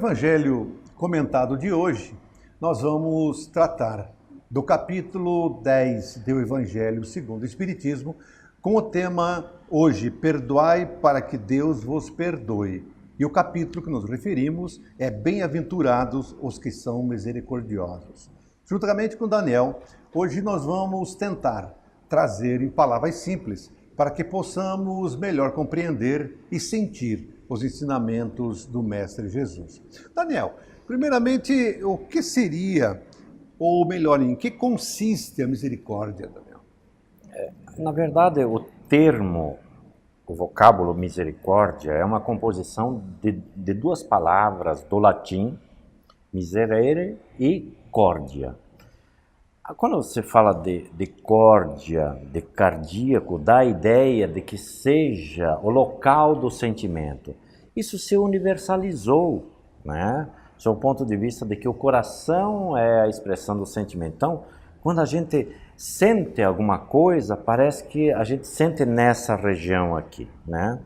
Evangelho comentado de hoje, nós vamos tratar do capítulo 10 do Evangelho segundo o Espiritismo, com o tema hoje, Perdoai para que Deus vos perdoe. E o capítulo que nos referimos é Bem-aventurados os que são misericordiosos. Juntamente com Daniel, hoje nós vamos tentar trazer em palavras simples para que possamos melhor compreender e sentir os ensinamentos do Mestre Jesus. Daniel, primeiramente, o que seria, ou melhor, em que consiste a misericórdia, Daniel? Na verdade, o termo, o vocábulo misericórdia, é uma composição de duas palavras do latim, miserere e cordia. Quando você fala de córdia, de cardíaco, dá a ideia de que seja o local do sentimento. Isso se universalizou, né? Sob o ponto de vista de que o coração é a expressão do sentimento. Então, quando a gente sente alguma coisa, parece que a gente sente nessa região aqui, né?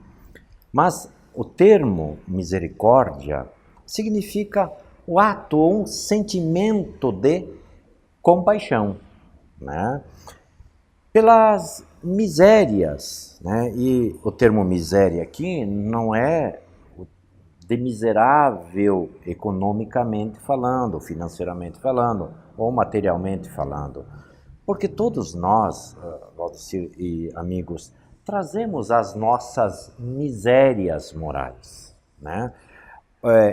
Mas o termo misericórdia significa o ato ou um sentimento de compaixão, né? Pelas misérias, né? E o termo miséria aqui não é de miserável economicamente falando, financeiramente falando, ou materialmente falando, porque todos nós, Valdecir e amigos, trazemos as nossas misérias morais, né?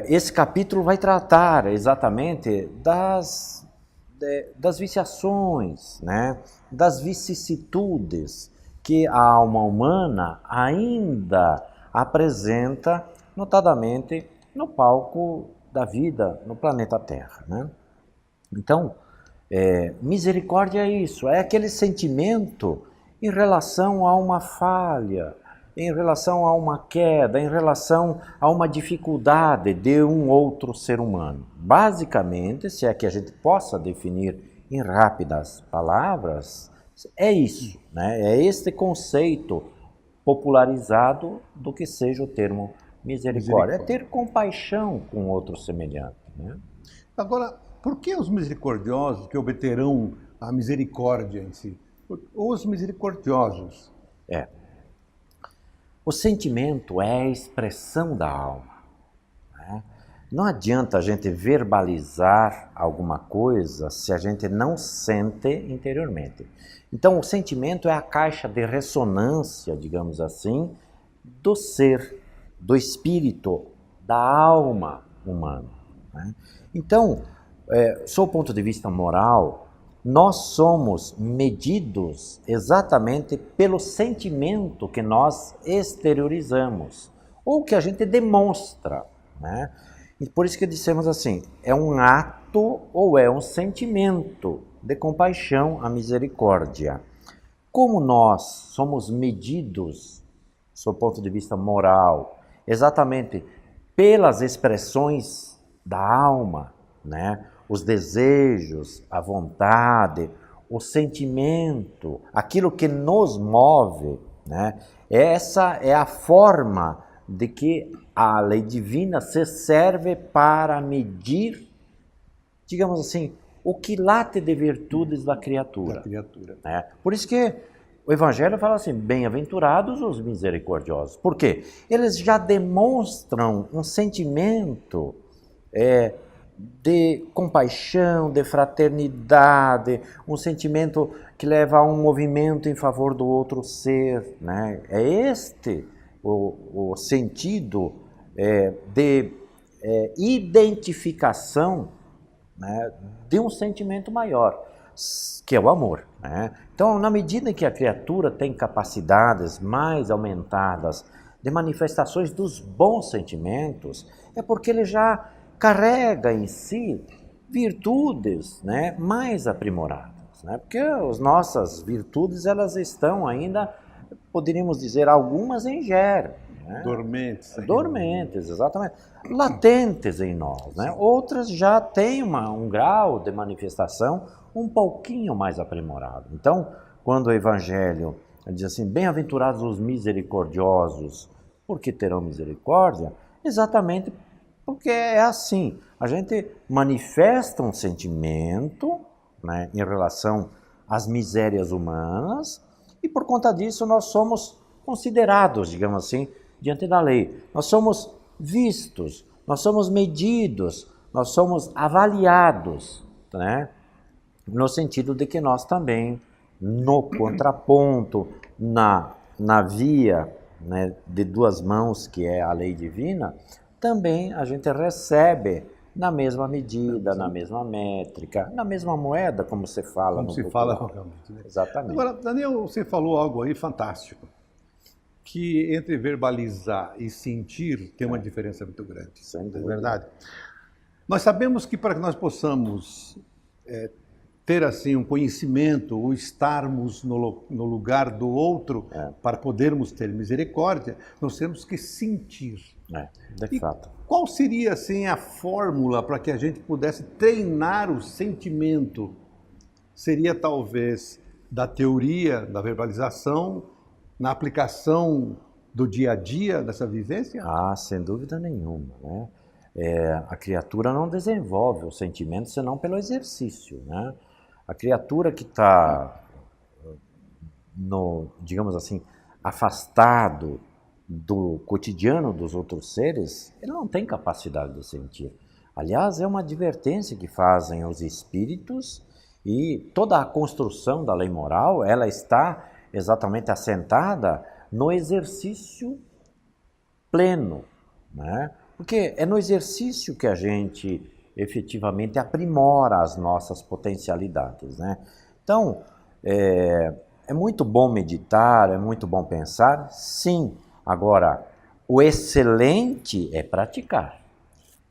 Esse capítulo vai tratar exatamente das viciações, né? Das vicissitudes que a alma humana ainda apresenta, notadamente no palco da vida no planeta Terra, né? Então, misericórdia é isso, é aquele sentimento em relação a uma falha, em relação a uma queda, em relação a uma dificuldade de um outro ser humano. Basicamente, se é que a gente possa definir em rápidas palavras, é isso, né? É este conceito popularizado do que seja o termo misericórdia. É ter compaixão com outro semelhante, né? Agora, por que os misericordiosos que obterão a misericórdia em si? Os misericordiosos. O sentimento é a expressão da alma, né? Não adianta a gente verbalizar alguma coisa se a gente não sente interiormente. Então, o sentimento é a caixa de ressonância, digamos assim, do ser, do espírito, da alma humana, né? Então, sob o ponto de vista moral, nós somos medidos exatamente pelo sentimento que nós exteriorizamos, ou que a gente demonstra, né? E por isso que dissemos assim, é um ato ou é um sentimento de compaixão, a misericórdia. Como nós somos medidos, sob o ponto de vista moral, exatamente pelas expressões da alma, né? Os desejos, a vontade, o sentimento, aquilo que nos move, né? Essa é a forma de que a lei divina se serve para medir, digamos assim, o que late de virtudes da criatura. Né? Por isso que o Evangelho fala assim, bem-aventurados os misericordiosos. Por quê? Eles já demonstram um sentimento de compaixão, de fraternidade, um sentimento que leva a um movimento em favor do outro ser, né? É este o sentido de identificação, né, de um sentimento maior, que é o amor, né? Então, na medida em que a criatura tem capacidades mais aumentadas de manifestações dos bons sentimentos, é porque ele já carrega em si virtudes, né, mais aprimoradas, né? Porque as nossas virtudes, elas estão ainda, poderíamos dizer, algumas em germe, né? Dormentes, exatamente. Latentes em nós, né? Outras já têm um grau de manifestação um pouquinho mais aprimorado. Então, quando o Evangelho diz assim, bem-aventurados os misericordiosos, porque terão misericórdia, exatamente Porque é assim, a gente manifesta um sentimento, né, em relação às misérias humanas e por conta disso nós somos considerados, digamos assim, diante da lei. Nós somos vistos, nós somos medidos, nós somos avaliados, né, no sentido de que nós também, no contraponto, na via, né, de duas mãos, que é a lei divina, também a gente recebe na mesma medida, na mesma métrica, na mesma moeda, como você fala Como no se popular. fala realmente, né? Exatamente. Agora, Daniel, você falou algo aí fantástico, que entre verbalizar e sentir tem uma diferença muito grande. Sem Não é dúvida. verdade? Nós sabemos que para que nós possamos ter assim um conhecimento ou estarmos no lugar do outro para podermos ter misericórdia, nós temos que sentir. De fato. Qual seria assim a fórmula para que a gente pudesse treinar o sentimento? Seria talvez da teoria, da verbalização, na aplicação do dia a dia dessa vivência? Ah, sem dúvida nenhuma, né? A criatura não desenvolve o sentimento senão pelo exercício, né? A criatura que está, digamos assim, afastado do cotidiano dos outros seres, ele não tem capacidade de sentir. Aliás, é uma advertência que fazem os espíritos e toda a construção da lei moral, ela está exatamente assentada no exercício pleno, né? Porque é no exercício que a gente efetivamente aprimora as nossas potencialidades, né? Então, é muito bom meditar, é muito bom pensar, sim. Agora, o excelente é praticar.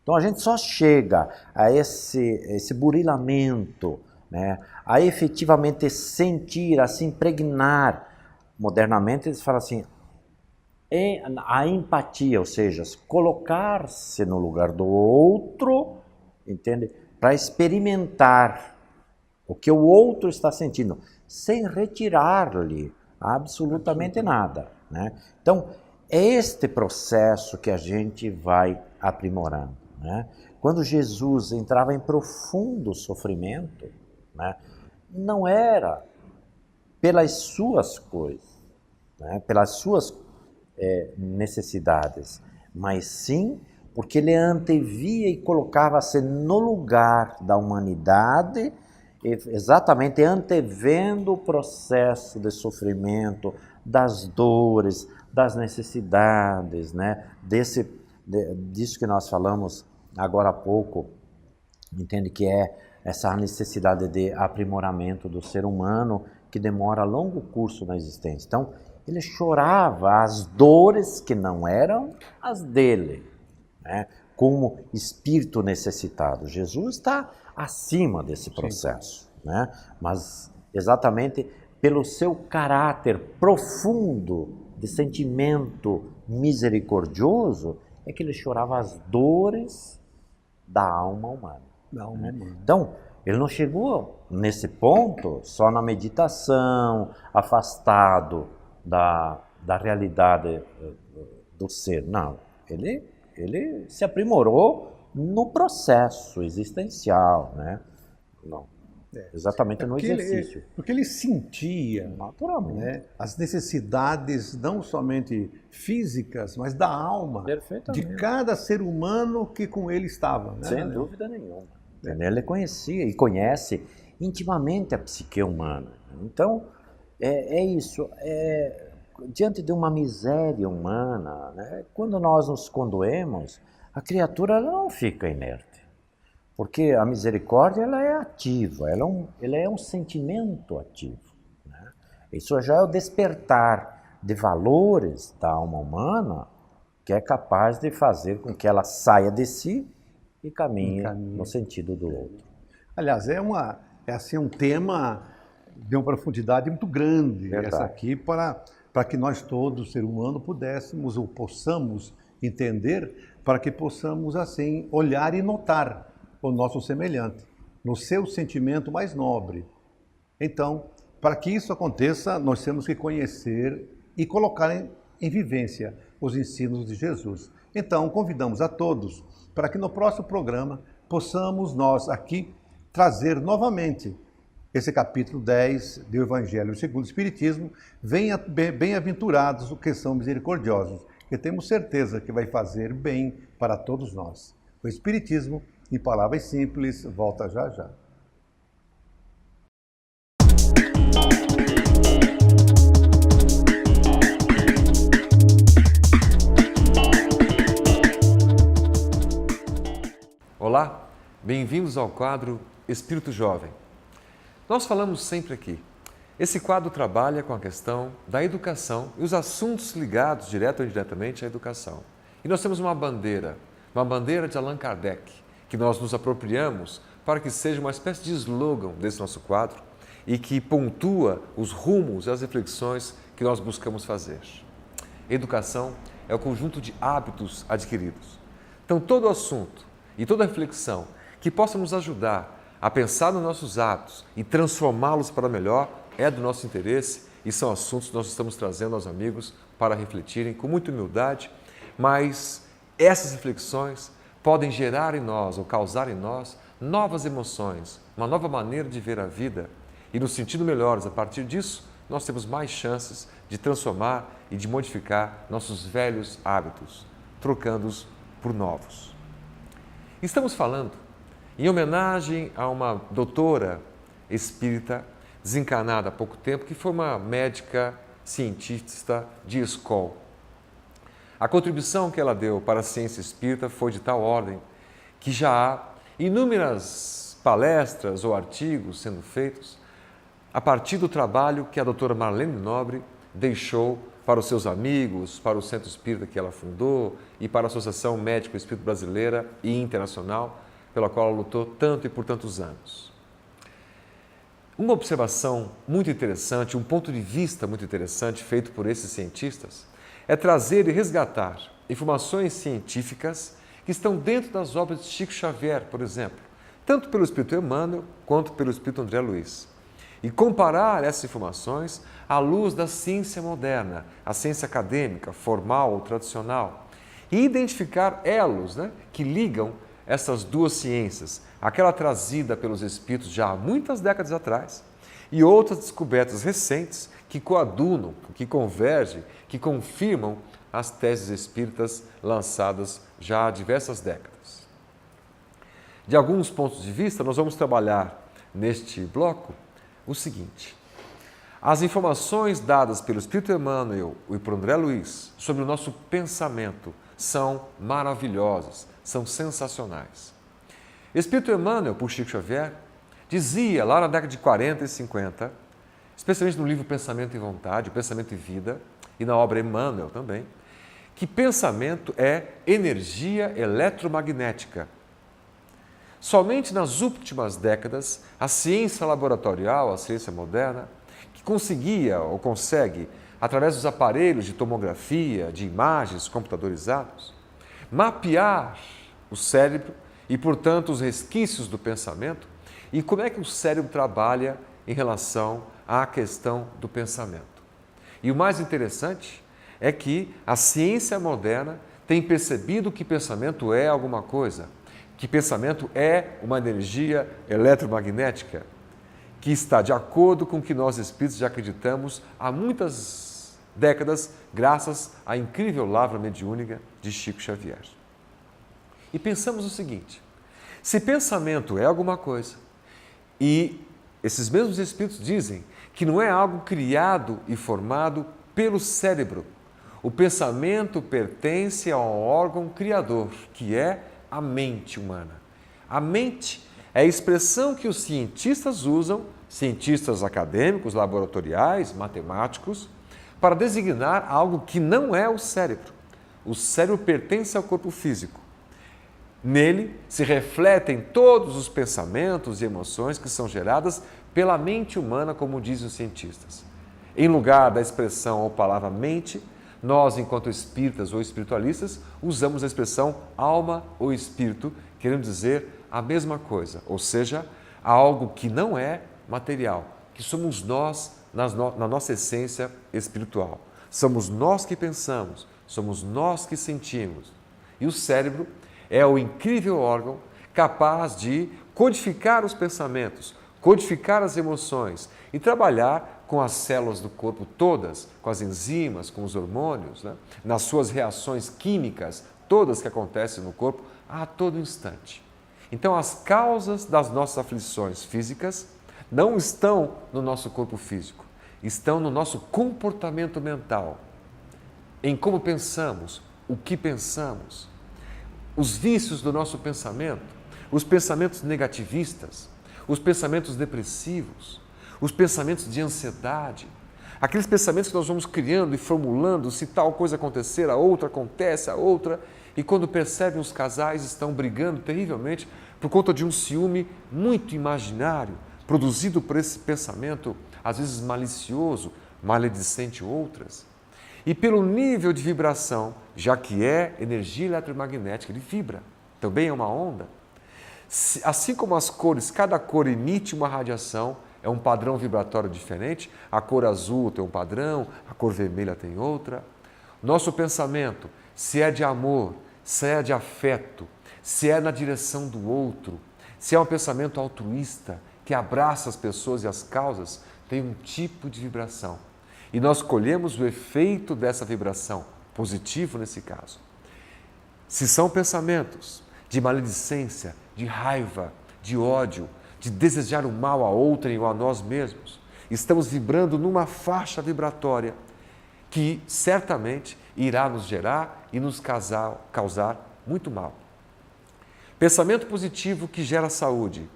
Então, a gente só chega a esse burilamento, né? A efetivamente sentir, a se impregnar. Modernamente, eles falam assim, a empatia, ou seja, colocar-se no lugar do outro, entende? Para experimentar o que o outro está sentindo, sem retirar-lhe absolutamente nada, né? Então, é este processo que a gente vai aprimorando, né? Quando Jesus entrava em profundo sofrimento, né, não era pelas suas coisas, né, pelas suas necessidades, mas sim porque ele antevia e colocava-se no lugar da humanidade, exatamente antevendo o processo de sofrimento, das dores, das necessidades, né? Disso que nós falamos agora há pouco, entende, que é essa necessidade de aprimoramento do ser humano que demora longo curso na existência. Então, ele chorava as dores que não eram as dele, né? Como espírito necessitado. Jesus está acima desse processo, né? Mas exatamente pelo seu caráter profundo de sentimento misericordioso é que ele chorava as dores da alma humana. Então, ele não chegou nesse ponto só na meditação, afastado da realidade do ser. Não, ele se aprimorou no processo existencial, né? Não, exatamente no exercício. Porque ele sentia, naturalmente, né, as necessidades não somente físicas, mas da alma de cada ser humano que com ele estava. Né? Sem dúvida nenhuma. Ele conhecia e conhece intimamente a psique humana. Então, é isso. Diante de uma miséria humana, né, quando nós nos condoemos, a criatura ela não fica inerte. Porque a misericórdia ela é ativa, ela é um sentimento ativo, né? Isso já é o despertar de valores da alma humana que é capaz de fazer com que ela saia de si e caminhe no sentido do outro. Aliás, é um tema de uma profundidade muito grande, essa aqui, para que nós todos, ser humano, pudéssemos ou possamos entender, para que possamos, assim, olhar e notar o nosso semelhante, no seu sentimento mais nobre. Então, para que isso aconteça, nós temos que conhecer e colocar em vivência os ensinos de Jesus. Então, convidamos a todos para que no próximo programa possamos nós aqui trazer novamente esse capítulo 10 do Evangelho segundo o Espiritismo. Bem-aventurados os que são misericordiosos, que temos certeza que vai fazer bem para todos nós. O Espiritismo, em palavras simples, volta já já. Olá, bem-vindos ao quadro Espírito Jovem. Nós falamos sempre aqui. Esse quadro trabalha com a questão da educação e os assuntos ligados direto ou indiretamente à educação. E nós temos uma bandeira de Allan Kardec, que nós nos apropriamos para que seja uma espécie de slogan desse nosso quadro e que pontua os rumos e as reflexões que nós buscamos fazer. Educação é o conjunto de hábitos adquiridos. Então, todo assunto e toda reflexão que possa nos ajudar a pensar nos nossos hábitos e transformá-los para melhor é do nosso interesse e são assuntos que nós estamos trazendo aos amigos para refletirem com muita humildade, mas essas reflexões podem gerar em nós ou causar em nós novas emoções, uma nova maneira de ver a vida e nos sentindo melhores. A partir disso, nós temos mais chances de transformar e de modificar nossos velhos hábitos, trocando-os por novos. Estamos falando em homenagem a uma doutora espírita desencarnada há pouco tempo, que foi uma médica cientista de escola. A contribuição que ela deu para a ciência espírita foi de tal ordem que já há inúmeras palestras ou artigos sendo feitos a partir do trabalho que a doutora Marlene Nobre deixou para os seus amigos, para o Centro Espírita que ela fundou e para a Associação Médico Espírita Brasileira e Internacional, pela qual ela lutou tanto e por tantos anos. Uma observação muito interessante, um ponto de vista muito interessante feito por esses cientistas é trazer e resgatar informações científicas que estão dentro das obras de Chico Xavier, por exemplo, tanto pelo Espírito Emmanuel quanto pelo Espírito André Luiz, e comparar essas informações à luz da ciência moderna, a ciência acadêmica, formal ou tradicional, e identificar elos, que ligam essas duas ciências, aquela trazida pelos espíritos já há muitas décadas atrás e outras descobertas recentes que coadunam, que convergem, que confirmam as teses espíritas lançadas já há diversas décadas. De alguns pontos de vista, nós vamos trabalhar neste bloco o seguinte: as informações dadas pelo Espírito Emmanuel e por André Luiz sobre o nosso pensamento são maravilhosas, são sensacionais. Espírito Emmanuel, por Chico Xavier, dizia lá na década de 40 e 50, especialmente no livro Pensamento e Vontade, Pensamento e Vida, e na obra Emmanuel também, que pensamento é energia eletromagnética. Somente nas últimas décadas, a ciência laboratorial, a ciência moderna, que conseguia ou consegue, através dos aparelhos de tomografia, de imagens computadorizados, mapear o cérebro e, portanto, os resquícios do pensamento e como é que o cérebro trabalha em relação à questão do pensamento. E o mais interessante é que a ciência moderna tem percebido que pensamento é alguma coisa, que pensamento é uma energia eletromagnética, que está de acordo com o que nós espíritos já acreditamos há muitas décadas, graças à incrível lavra mediúnica de Chico Xavier. E pensamos o seguinte: se pensamento é alguma coisa, e esses mesmos espíritos dizem que não é algo criado e formado pelo cérebro, o pensamento pertence a um órgão criador, que é a mente humana. A mente é a expressão que os cientistas usam, cientistas acadêmicos, laboratoriais, matemáticos, para designar algo que não é o cérebro. O cérebro pertence ao corpo físico. Nele se refletem todos os pensamentos e emoções que são geradas pela mente humana, como dizem os cientistas. Em lugar da expressão ou palavra mente, nós, enquanto espíritas ou espiritualistas, usamos a expressão alma ou espírito, querendo dizer a mesma coisa, ou seja, algo que não é material, que somos nós na nossa essência espiritual. Somos nós que pensamos, somos nós que sentimos. E o cérebro é o incrível órgão capaz de codificar os pensamentos, codificar as emoções e trabalhar com as células do corpo todas, com as enzimas, com os hormônios, né? Nas suas reações químicas, todas que acontecem no corpo a todo instante. Então, as causas das nossas aflições físicas não estão no nosso corpo físico, estão no nosso comportamento mental, em como pensamos, o que pensamos, os vícios do nosso pensamento, os pensamentos negativistas, os pensamentos depressivos, os pensamentos de ansiedade, aqueles pensamentos que nós vamos criando e formulando, se tal coisa acontecer, a outra acontece, a outra, e quando percebem os casais estão brigando terrivelmente por conta de um ciúme muito imaginário, produzido por esse pensamento, às vezes malicioso, maledicente outras. E pelo nível de vibração, já que é energia eletromagnética, ele vibra, também é uma onda. Assim como as cores, cada cor emite uma radiação, é um padrão vibratório diferente, a cor azul tem um padrão, a cor vermelha tem outra. Nosso pensamento, se é de amor, se é de afeto, se é na direção do outro, se é um pensamento altruísta, que abraça as pessoas e as causas, tem um tipo de vibração. E nós colhemos o efeito dessa vibração, positivo nesse caso. Se são pensamentos de maledicência, de raiva, de ódio, de desejar o mal a outrem ou a nós mesmos, estamos vibrando numa faixa vibratória que certamente irá nos gerar e nos causar muito mal. Pensamento positivo que gera saúde,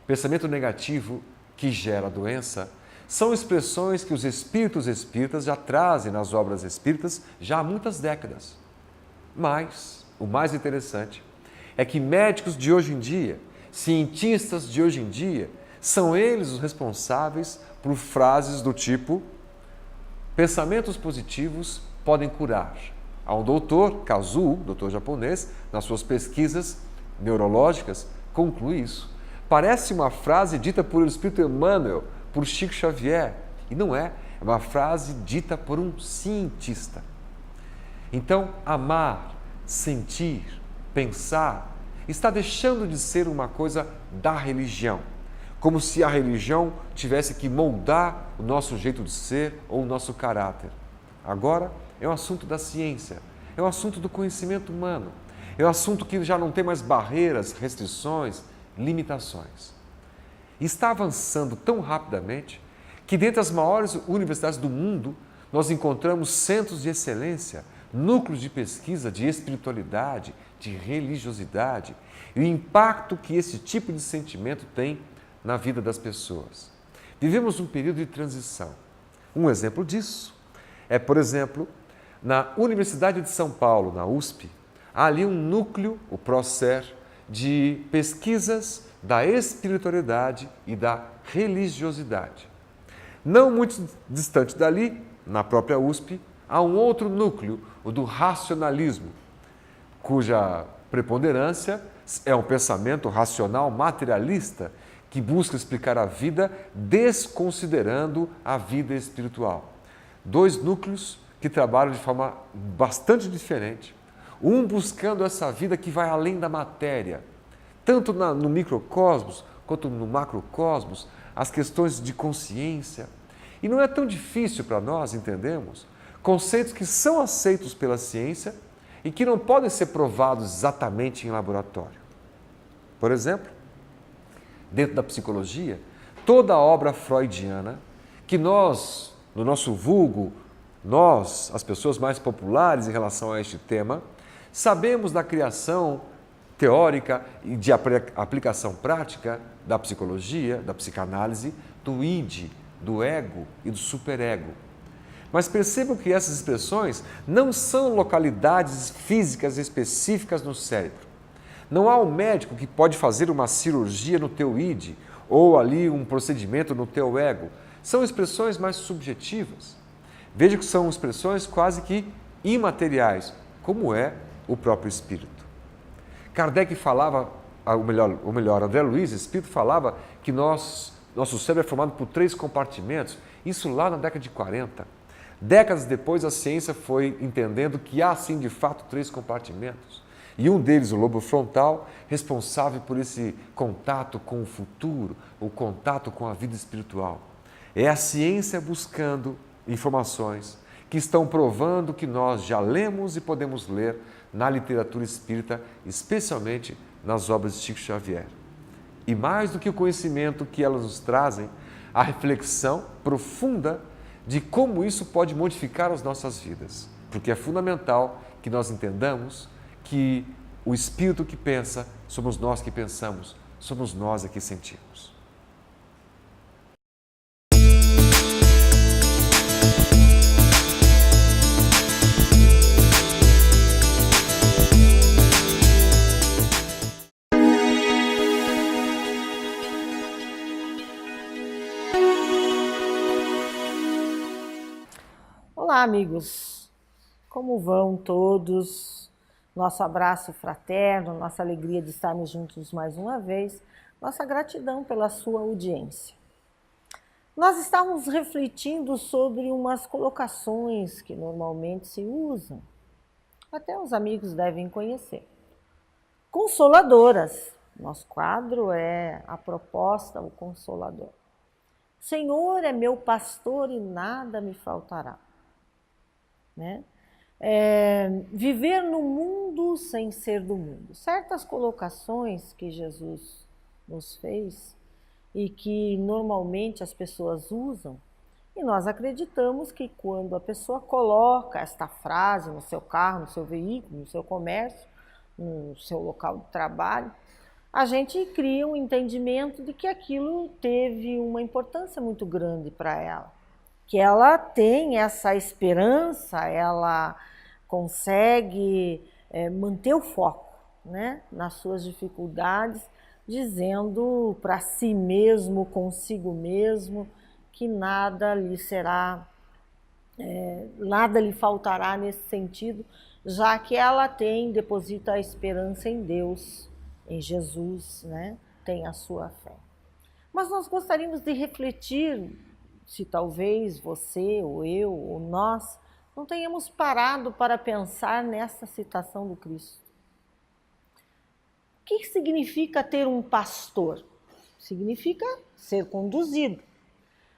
pensamento negativo que gera doença, são expressões que os espíritos espíritas já trazem nas obras espíritas já há muitas décadas. Mas o mais interessante é que médicos de hoje em dia, cientistas de hoje em dia, são eles os responsáveis por frases do tipo: pensamentos positivos podem curar. Há um doutor, Kazuo, doutor japonês, nas suas pesquisas neurológicas, conclui isso. Parece uma frase dita por o Espírito Emmanuel, por Chico Xavier, e não é, é uma frase dita por um cientista. Então, amar, sentir, pensar, está deixando de ser uma coisa da religião, como se a religião tivesse que moldar o nosso jeito de ser ou o nosso caráter. Agora é um assunto da ciência, é um assunto do conhecimento humano, é um assunto que já não tem mais barreiras, restrições, limitações. E está avançando tão rapidamente que dentre as maiores universidades do mundo nós encontramos centros de excelência, núcleos de pesquisa de espiritualidade, de religiosidade e o impacto que esse tipo de sentimento tem na vida das pessoas. Vivemos um período de transição. Um exemplo disso é, por exemplo, na Universidade de São Paulo, na USP, há ali um núcleo, o PROCER, de pesquisas da espiritualidade e da religiosidade. Não muito distante dali, na própria USP, há um outro núcleo, o do racionalismo, cuja preponderância é um pensamento racional materialista que busca explicar a vida desconsiderando a vida espiritual. Dois núcleos que trabalham de forma bastante diferente, um buscando essa vida que vai além da matéria, tanto no microcosmos quanto no macrocosmos, as questões de consciência. E não é tão difícil para nós entendermos conceitos que são aceitos pela ciência e que não podem ser provados exatamente em laboratório. Por exemplo, dentro da psicologia, toda a obra freudiana, que nós, no nosso vulgo, nós, as pessoas mais populares em relação a este tema, sabemos da criação teórica e de aplicação prática da psicologia, da psicanálise, do id, do ego e do superego. Mas percebam que essas expressões não são localidades físicas específicas no cérebro. Não há um médico que pode fazer uma cirurgia no teu id ou ali um procedimento no teu ego. São expressões mais subjetivas. Veja que são expressões quase que imateriais, como é o próprio espírito. Kardec falava, ou melhor, André Luiz, espírito, falava que nosso cérebro é formado por 3 compartimentos, isso lá na década de 40. Décadas depois, a ciência foi entendendo que há, sim, de fato, 3 compartimentos. E um deles, o lobo frontal, responsável por esse contato com o futuro, o contato com a vida espiritual. É a ciência buscando informações que estão provando que nós já lemos e podemos ler na literatura espírita, especialmente nas obras de Chico Xavier. E mais do que o conhecimento que elas nos trazem, a reflexão profunda de como isso pode modificar as nossas vidas. Porque é fundamental que nós entendamos que o espírito que pensa, somos nós que pensamos, somos nós que sentimos. Olá, amigos. Como vão todos? Nosso abraço fraterno, nossa alegria de estarmos juntos mais uma vez, nossa gratidão pela sua audiência. Nós estávamos refletindo sobre umas colocações que normalmente se usam, até os amigos devem conhecer. Consoladoras. Nosso quadro é a proposta, o Consolador. Senhor é meu pastor e nada me faltará. Né? Viver no mundo sem ser do mundo. Certas colocações que Jesus nos fez e que normalmente as pessoas usam, e nós acreditamos que quando a pessoa coloca esta frase no seu carro, no seu veículo, no seu comércio, no seu local de trabalho, a gente cria um entendimento de que aquilo teve uma importância muito grande para ela. Que ela tem essa esperança, ela consegue manter o foco, né, nas suas dificuldades, dizendo para si mesmo, consigo mesmo, que nada lhe será, nada lhe faltará nesse sentido, já que ela deposita a esperança em Deus, em Jesus, né, tem a sua fé. Mas nós gostaríamos de refletir se talvez você, ou eu, ou nós, não tenhamos parado para pensar nessa citação do Cristo. O que significa ter um pastor? Significa ser conduzido.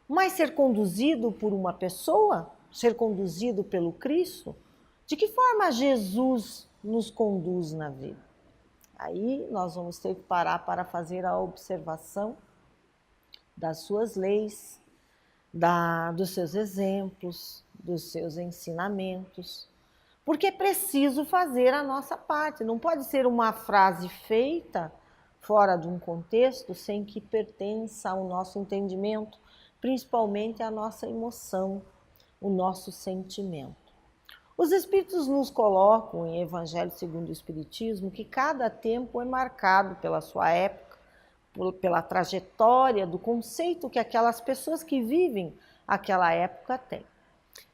Mas ser conduzido por uma pessoa? Ser conduzido pelo Cristo? De que forma Jesus nos conduz na vida? Aí nós vamos ter que parar para fazer a observação das suas leis, dos seus exemplos, dos seus ensinamentos, porque é preciso fazer a nossa parte. Não pode ser uma frase feita fora de um contexto sem que pertença ao nosso entendimento, principalmente à nossa emoção, o nosso sentimento. Os Espíritos nos colocam em Evangelho segundo o Espiritismo que cada tempo é marcado pela sua época, pela trajetória do conceito que aquelas pessoas que vivem aquela época têm.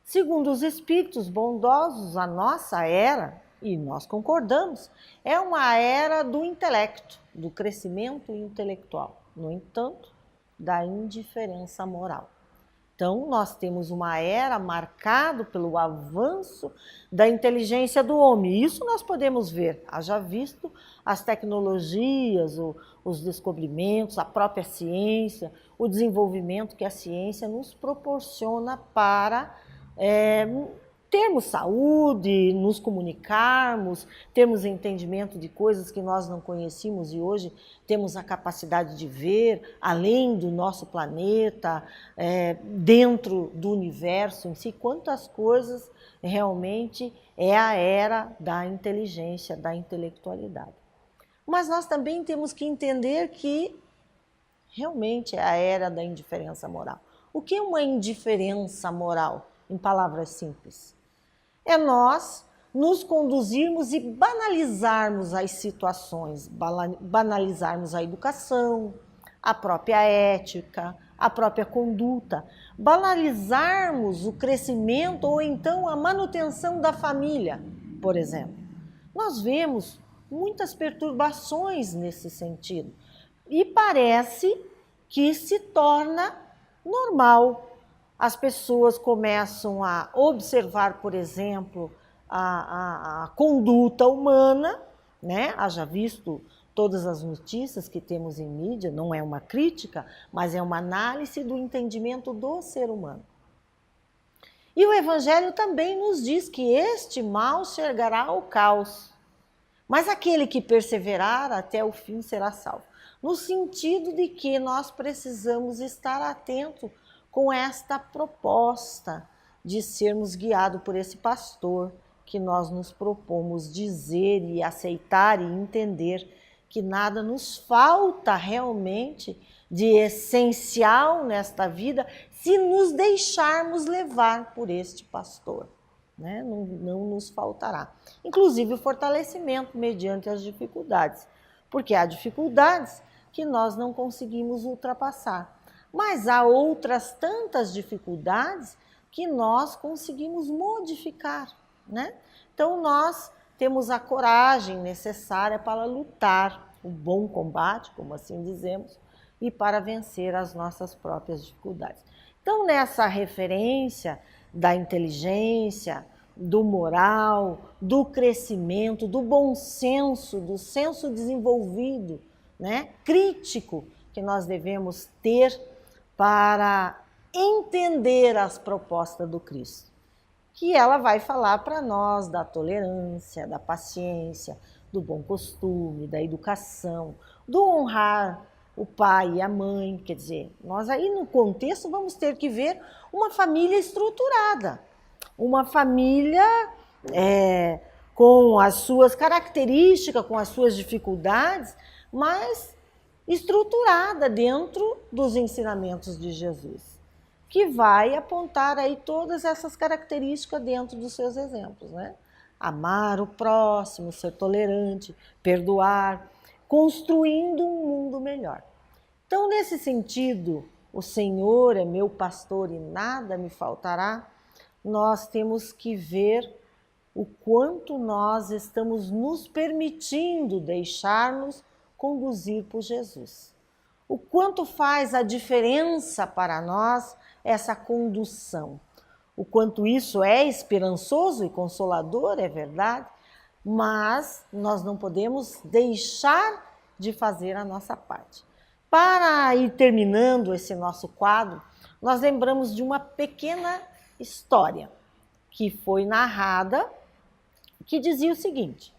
Segundo os espíritos bondosos, a nossa era, e nós concordamos, é uma era do intelecto, do crescimento intelectual, no entanto, da indiferença moral. Então, nós temos uma era marcada pelo avanço da inteligência do homem. Isso nós podemos ver, haja visto as tecnologias, os descobrimentos, a própria ciência, o desenvolvimento que a ciência nos proporciona para termos saúde, nos comunicarmos, termos entendimento de coisas que nós não conhecíamos e hoje temos a capacidade de ver além do nosso planeta, dentro do universo em si, quantas coisas realmente é a era da inteligência, da intelectualidade. Mas nós também temos que entender que realmente é a era da indiferença moral. O que é uma indiferença moral, em palavras simples? É nós nos conduzirmos e banalizarmos as situações, banalizarmos a educação, a própria ética, a própria conduta, banalizarmos o crescimento ou então a manutenção da família, por exemplo. Nós vemos muitas perturbações nesse sentido e parece que se torna normal. As pessoas começam a observar, por exemplo, a conduta humana, né? Haja visto todas as notícias que temos em mídia, não é uma crítica, mas é uma análise do entendimento do ser humano. E o Evangelho também nos diz que este mal chegará ao caos, mas aquele que perseverar até o fim será salvo. No sentido de que nós precisamos estar atentos com esta proposta de sermos guiados por esse pastor que nós nos propomos dizer e aceitar e entender que nada nos falta realmente de essencial nesta vida se nos deixarmos levar por este pastor, né? Não nos faltará. Inclusive o fortalecimento mediante as dificuldades, porque há dificuldades que nós não conseguimos ultrapassar, mas há outras tantas dificuldades que nós conseguimos modificar, né? Então nós temos a coragem necessária para lutar o bom combate, como assim dizemos, e para vencer as nossas próprias dificuldades. Então, nessa referência da inteligência, do moral, do crescimento, do bom senso, do senso desenvolvido, né, crítico, que nós devemos ter para entender as propostas do Cristo, que ela vai falar para nós da tolerância, da paciência, do bom costume, da educação, do honrar o pai e a mãe. Quer dizer, nós aí no contexto vamos ter que ver uma família estruturada, uma família com as suas características, com as suas dificuldades, mas estruturada dentro dos ensinamentos de Jesus, que vai apontar aí todas essas características dentro dos seus exemplos, né? Amar o próximo, ser tolerante, perdoar, construindo um mundo melhor. Então, nesse sentido, o Senhor é meu pastor e nada me faltará, nós temos que ver o quanto nós estamos nos permitindo deixar-nos conduzir por Jesus. O quanto faz a diferença para nós essa condução. O quanto isso é esperançoso e consolador, é verdade, mas nós não podemos deixar de fazer a nossa parte. Para ir terminando esse nosso quadro, nós lembramos de uma pequena história que foi narrada, que dizia o seguinte: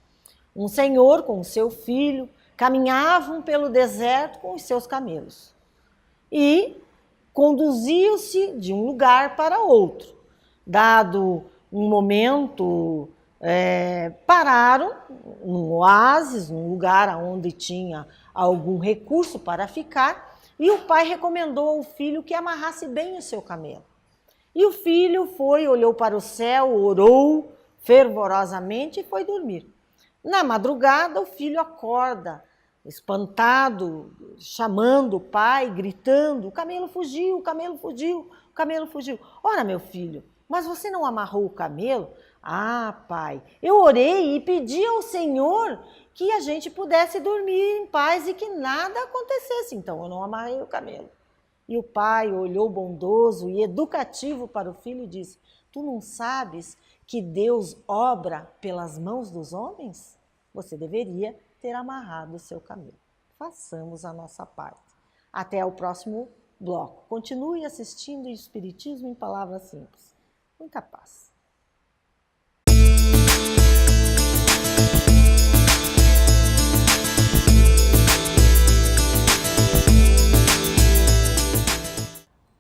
um senhor com seu filho caminhavam pelo deserto com os seus camelos e conduziam-se de um lugar para outro. Dado um momento, pararam num oásis, num lugar onde tinha algum recurso para ficar, e o pai recomendou ao filho que amarrasse bem o seu camelo. E o filho foi, olhou para o céu, orou fervorosamente e foi dormir. Na madrugada, o filho acorda, espantado, chamando o pai, gritando: o camelo fugiu, o camelo fugiu, o camelo fugiu. Ora, meu filho, mas você não amarrou o camelo? Ah, pai, eu orei e pedi ao Senhor que a gente pudesse dormir em paz e que nada acontecesse, então eu não amarrei o camelo. E o pai olhou bondoso e educativo para o filho e disse: tu não sabes que Deus obra pelas mãos dos homens? Você deveria ter amarrado o seu camelo. Façamos a nossa parte. Até o próximo bloco. Continue assistindo o Espiritismo em Palavras Simples. Muita paz.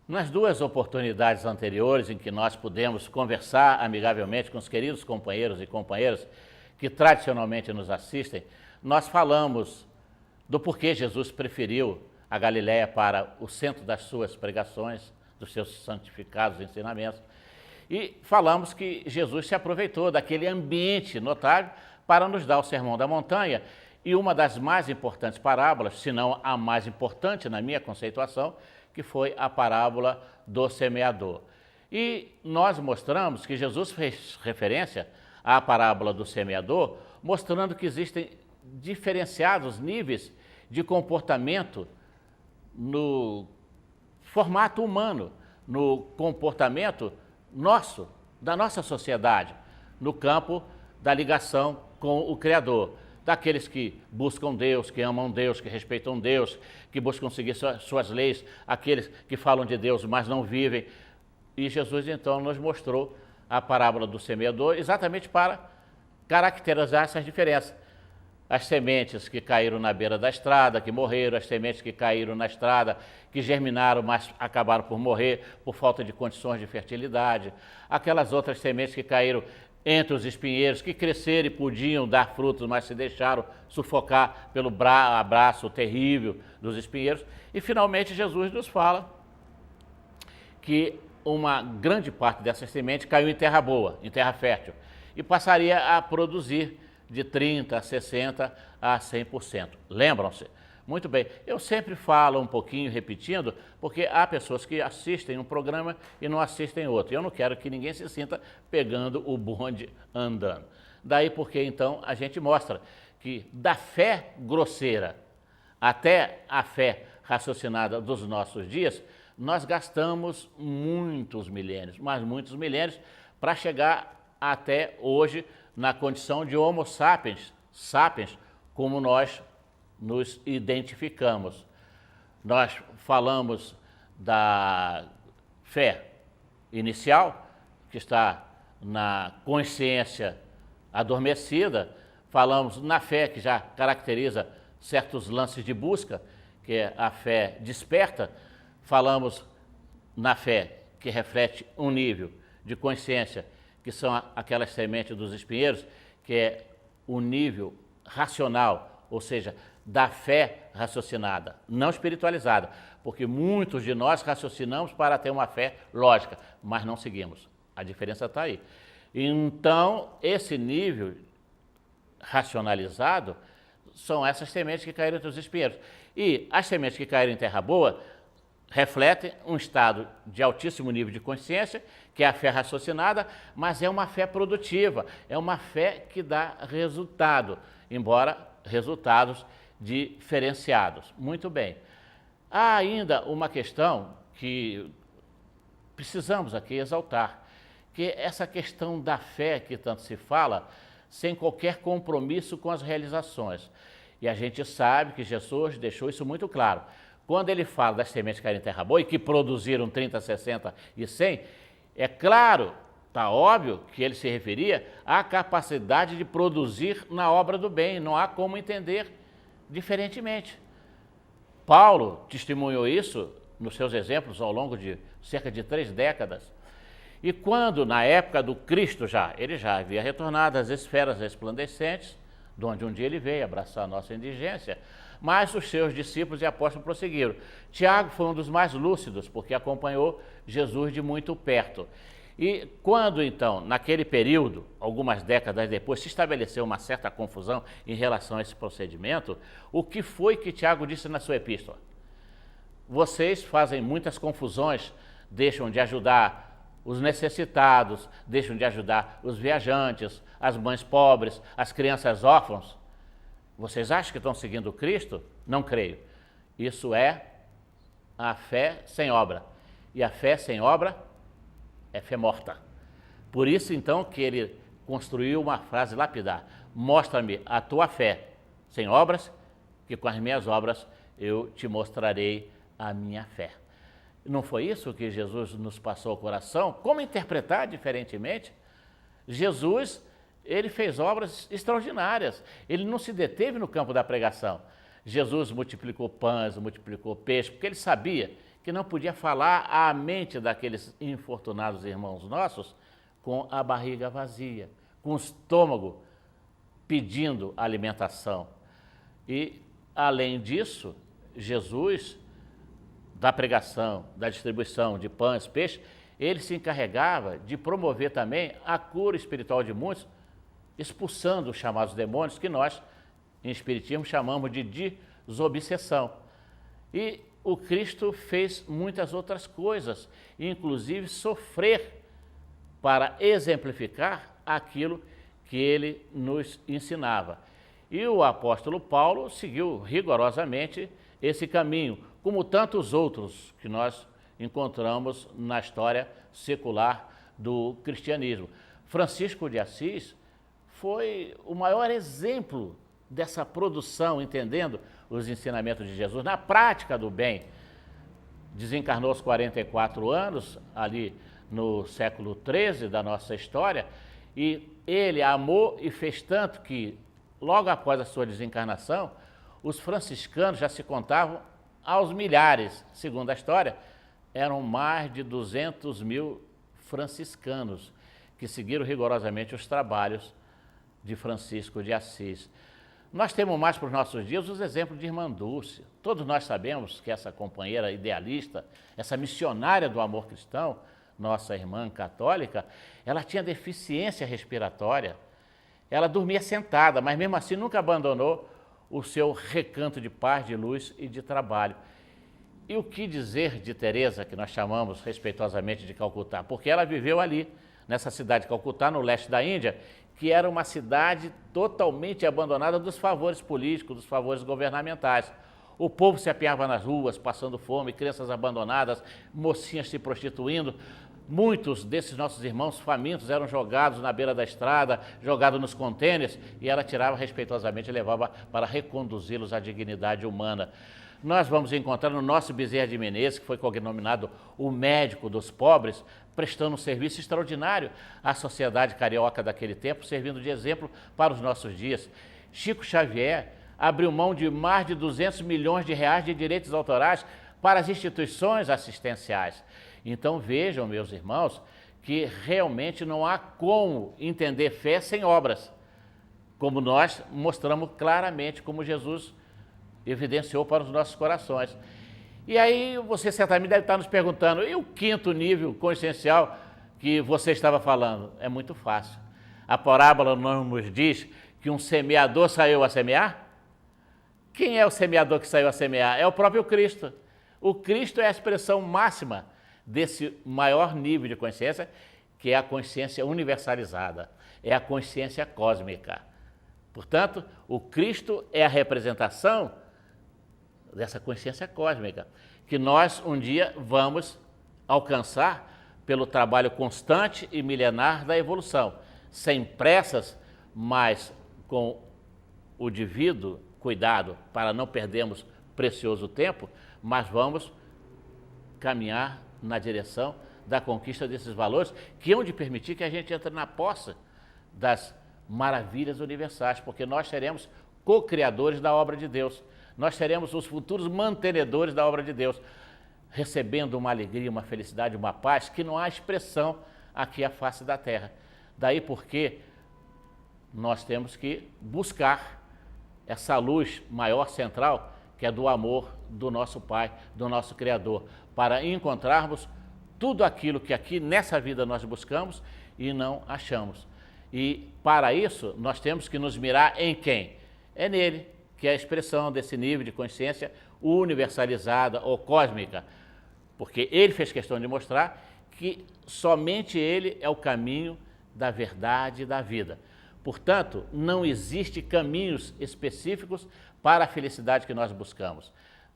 Nas duas oportunidades anteriores em que nós pudemos conversar amigavelmente com os queridos companheiros e companheiras que tradicionalmente nos assistem, nós falamos do porquê Jesus preferiu a Galileia para o centro das suas pregações, dos seus santificados ensinamentos, e falamos que Jesus se aproveitou daquele ambiente notável para nos dar o Sermão da Montanha, e uma das mais importantes parábolas, se não a mais importante na minha conceituação, que foi a parábola do semeador. E nós mostramos que Jesus fez referência à parábola do semeador, mostrando que existem diferenciados níveis de comportamento no formato humano, no comportamento nosso, da nossa sociedade, no campo da ligação com o Criador. daqueles que buscam Deus, que amam Deus, que respeitam Deus, que buscam seguir suas leis, aqueles que falam de Deus, mas não vivem. E Jesus, então, nos mostrou a parábola do semeador exatamente para caracterizar essas diferenças. As sementes que caíram na beira da estrada, que morreram, as sementes que caíram na estrada, que germinaram, mas acabaram por morrer por falta de condições de fertilidade. Aquelas outras sementes que caíram entre os espinheiros, que cresceram e podiam dar frutos, mas se deixaram sufocar pelo abraço terrível dos espinheiros. E, finalmente, Jesus nos fala que uma grande parte dessas sementes caiu em terra boa, em terra fértil, e passaria a produzir de 30%, a 60%, a 100%. Lembram-se? Muito bem. Eu sempre falo um pouquinho, repetindo, porque há pessoas que assistem um programa e não assistem outro. Eu não quero que ninguém se sinta pegando o bonde andando. Daí porque, então, a gente mostra que da fé grosseira até a fé raciocinada dos nossos dias, nós gastamos muitos milênios, mas muitos milênios, para chegar até hoje na condição de Homo sapiens, sapiens, como nós nos identificamos. Nós falamos da fé inicial, que está na consciência adormecida, falamos na fé que já caracteriza certos lances de busca, que é a fé desperta, falamos na fé que reflete um nível de consciência, que são aquelas sementes dos espinheiros, que é o nível racional, ou seja, da fé raciocinada, não espiritualizada, porque muitos de nós raciocinamos para ter uma fé lógica, mas não seguimos. A diferença está aí. Então, esse nível racionalizado são essas sementes que caíram entre os espinheiros. E as sementes que caíram em terra boa refletem um estado de altíssimo nível de consciência, que é a fé raciocinada, mas é uma fé produtiva, é uma fé que dá resultado, embora resultados diferenciados. Muito bem. Há ainda uma questão que precisamos aqui exaltar, que é essa questão da fé que tanto se fala, sem qualquer compromisso com as realizações. E a gente sabe que Jesus deixou isso muito claro. Quando ele fala das sementes que caíram em terra boa e que produziram 30, 60 e 100, é claro, está óbvio que ele se referia à capacidade de produzir na obra do bem, não há como entender diferentemente. Paulo testemunhou isso nos seus exemplos ao longo de cerca de 3 décadas. E quando, na época do Cristo ele já havia retornado às esferas resplandecentes, de onde um dia ele veio abraçar a nossa indigência, mas os seus discípulos e apóstolos prosseguiram. Tiago foi um dos mais lúcidos, porque acompanhou Jesus de muito perto. E quando, então, naquele período, algumas décadas depois, se estabeleceu uma certa confusão em relação a esse procedimento, o que foi que Tiago disse na sua epístola? Vocês fazem muitas confusões, deixam de ajudar os necessitados, deixam de ajudar os viajantes, as mães pobres, as crianças órfãos. Vocês acham que estão seguindo Cristo? Não creio. Isso é a fé sem obra. E a fé sem obra é fé morta. Por isso, então, que ele construiu uma frase lapidar. Mostra-me a tua fé sem obras, que com as minhas obras eu te mostrarei a minha fé. Não foi isso que Jesus nos passou ao coração? Como interpretar diferentemente? Jesus, ele fez obras extraordinárias. Ele não se deteve no campo da pregação. Jesus multiplicou pães, multiplicou peixe, porque ele sabia que não podia falar à mente daqueles infortunados irmãos nossos com a barriga vazia, com o estômago pedindo alimentação. E, além disso, Jesus, da pregação, da distribuição de pães, peixes, ele se encarregava de promover também a cura espiritual de muitos, expulsando os chamados demônios, que nós, em Espiritismo, chamamos de desobsessão. E o Cristo fez muitas outras coisas, inclusive sofrer para exemplificar aquilo que ele nos ensinava. E o apóstolo Paulo seguiu rigorosamente esse caminho, como tantos outros que nós encontramos na história secular do cristianismo. Francisco de Assis foi o maior exemplo dessa produção, entendendo os ensinamentos de Jesus, na prática do bem. Desencarnou aos 44 anos, ali no século XIII da nossa história, e ele amou e fez tanto que, logo após a sua desencarnação, os franciscanos já se contavam aos milhares. Segundo a história, eram mais de 200 mil franciscanos que seguiram rigorosamente os trabalhos de Francisco de Assis. Nós temos mais para os nossos dias os exemplos de Irmã Dulce. Todos nós sabemos que essa companheira idealista, essa missionária do amor cristão, nossa irmã católica, ela tinha deficiência respiratória. Ela dormia sentada, mas mesmo assim nunca abandonou o seu recanto de paz, de luz e de trabalho. E o que dizer de Teresa, que nós chamamos respeitosamente de Calcutá? Porque ela viveu ali, nessa cidade de Calcutá, no leste da Índia, que era uma cidade totalmente abandonada dos favores políticos, dos favores governamentais. O povo se apiava nas ruas, passando fome, crianças abandonadas, mocinhas se prostituindo. Muitos desses nossos irmãos famintos eram jogados na beira da estrada, jogados nos contêineres, e ela tirava respeitosamente e levava para reconduzi-los à dignidade humana. Nós vamos encontrar no nosso Bezerra de Menezes, que foi cognominado o médico dos pobres, prestando um serviço extraordinário à sociedade carioca daquele tempo, servindo de exemplo para os nossos dias. Chico Xavier abriu mão de mais de 200 milhões de reais de direitos autorais para as instituições assistenciais. Então vejam, meus irmãos, que realmente não há como entender fé sem obras, como nós mostramos claramente, como Jesus evidenciou para os nossos corações. E aí você certamente deve estar nos perguntando, e o quinto nível consciencial que você estava falando? É muito fácil. A parábola nos diz que um semeador saiu a semear. Quem é o semeador que saiu a semear? É o próprio Cristo. O Cristo é a expressão máxima desse maior nível de consciência, que é a consciência universalizada, é a consciência cósmica. Portanto, o Cristo é a representação dessa consciência cósmica, que nós um dia vamos alcançar pelo trabalho constante e milenar da evolução, sem pressas, mas com o devido cuidado para não perdermos precioso tempo, mas vamos caminhar na direção da conquista desses valores que hão de permitir que a gente entre na posse das maravilhas universais, porque nós seremos co-criadores da obra de Deus. Nós seremos os futuros mantenedores da obra de Deus, recebendo uma alegria, uma felicidade, uma paz que não há expressão aqui à face da terra. Daí porque nós temos que buscar essa luz maior central, que é do amor do nosso Pai, do nosso Criador, para encontrarmos tudo aquilo que aqui nessa vida nós buscamos e não achamos. E para isso nós temos que nos mirar em quem? É nele, que é a expressão desse nível de consciência universalizada ou cósmica, porque ele fez questão de mostrar que somente ele é o caminho da verdade e da vida. Portanto, não existe caminhos específicos para a felicidade que nós buscamos.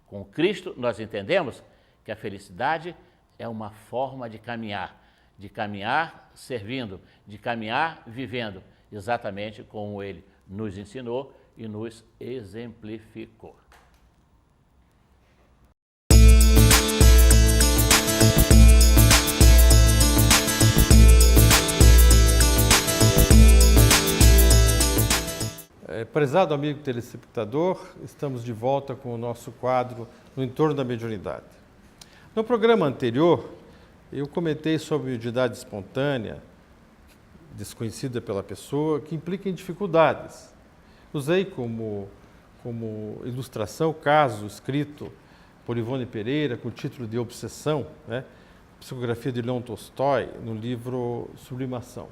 Com Cristo, nós entendemos que a felicidade é uma forma de caminhar servindo, de caminhar vivendo, exatamente como ele nos ensinou e nos exemplificou. Prezado amigo telespectador, estamos de volta com o nosso quadro No Entorno da Mediunidade. No programa anterior, eu comentei sobre mediunidade espontânea, desconhecida pela pessoa, que implica em dificuldades. Usei como ilustração o caso escrito por Ivone Pereira com o título de Obsessão, psicografia de Leon Tolstói, no livro Sublimação.